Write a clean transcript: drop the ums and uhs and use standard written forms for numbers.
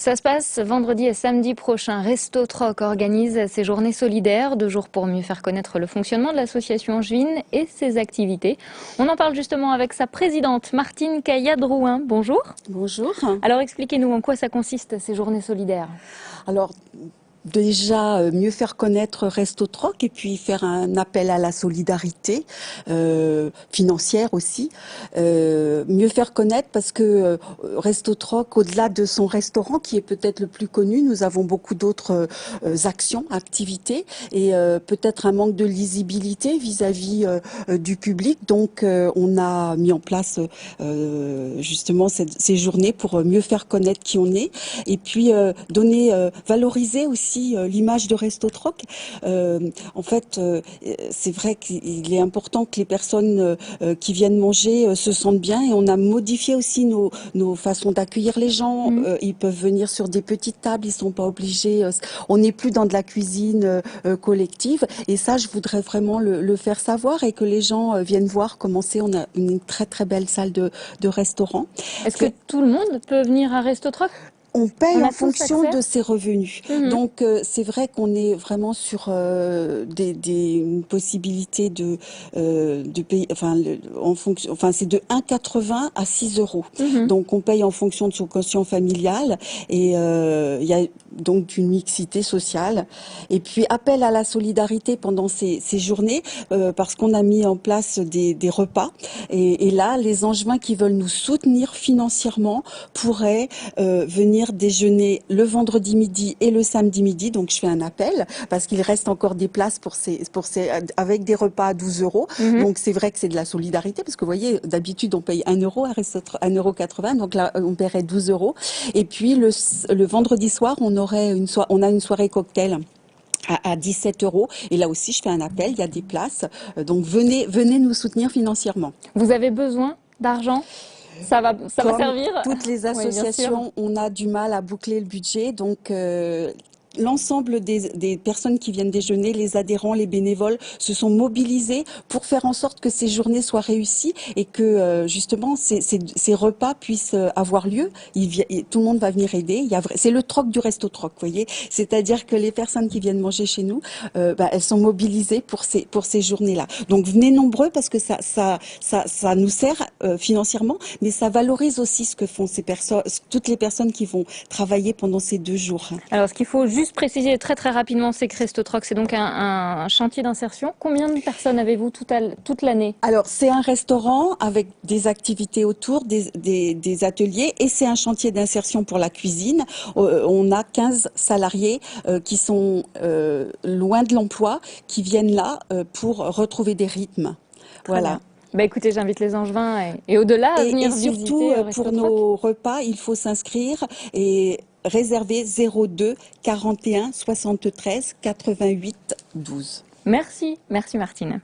Ça se passe vendredi et samedi prochain. Resto Troc organise ses journées solidaires, 2 jours pour mieux faire connaître le fonctionnement de l'association angevine et ses activités. On en parle justement avec sa présidente, Martine Caillat-Drouin. Bonjour. Bonjour. Alors expliquez-nous en quoi ça consiste, ces journées solidaires. Alors, déjà, mieux faire connaître Resto Troc et puis faire un appel à la solidarité financière aussi. Mieux faire connaître parce que Resto Troc, au-delà de son restaurant qui est peut-être le plus connu, nous avons beaucoup d'autres actions, activités et peut-être un manque de lisibilité vis-à-vis du public. Donc, on a mis en place justement ces journées pour mieux faire connaître qui on est et puis valoriser aussi l'image de Resto Troc. En fait, c'est vrai qu'il est important que les personnes qui viennent manger se sentent bien et on a modifié aussi nos façons d'accueillir les gens. Ils peuvent venir sur des petites tables, ils sont pas obligés. On n'est plus dans de la cuisine collective et ça, je voudrais vraiment le faire savoir et que les gens viennent voir comment c'est. On a une très très belle salle de restaurant. Est-ce que tout le monde peut venir à Resto Troc ? On paye en tous fonction accès de ses revenus. Donc c'est vrai qu'on est vraiment sur une possibilité de payer. En fonction. Enfin c'est de 1,80 à 6 euros. Donc on paye en fonction de son quotient familial et il y a donc une mixité sociale. Et puis appel à la solidarité pendant ces journées parce qu'on a mis en place des repas. Et là les Angevins qui veulent nous soutenir financièrement pourraient venir déjeuner le vendredi midi et le samedi midi. Donc je fais un appel parce qu'il reste encore des places avec des repas à 12 euros. Donc c'est vrai que c'est de la solidarité parce que vous voyez, d'habitude on paye 1 euro à 1,80 €. Donc là on paierait 12 euros. Et puis le vendredi soir on a une soirée cocktail à 17 euros. Et là aussi je fais un appel, il y a des places. Donc venez nous soutenir financièrement. Vous avez besoin d'argent ? Ça va servir. Toutes les associations, on a du mal à boucler le budget, donc l'ensemble des personnes qui viennent déjeuner, les adhérents, les bénévoles, se sont mobilisés pour faire en sorte que ces journées soient réussies et que justement ces repas puissent avoir lieu. Tout le monde va venir aider. C'est le troc du Resto Troc, vous voyez. C'est-à-dire que les personnes qui viennent manger chez nous, elles sont mobilisées pour ces journées-là. Donc venez nombreux parce que ça nous sert financièrement, mais ça valorise aussi ce que font toutes les personnes qui vont travailler pendant ces 2 jours. Alors ce qu'il faut juste préciser très très rapidement, c'est que Resto Troc, c'est donc un chantier d'insertion. Combien de personnes avez-vous toute l'année ? Alors, c'est un restaurant avec des activités autour, des ateliers, et c'est un chantier d'insertion pour la cuisine. On a 15 salariés qui sont loin de l'emploi, qui viennent là pour retrouver des rythmes. Voilà. Bah écoutez, j'invite les Angevins et au-delà à venir visiter. Et surtout, pour nos repas, il faut s'inscrire et réserver 02 41 73 88 12. Merci Martine.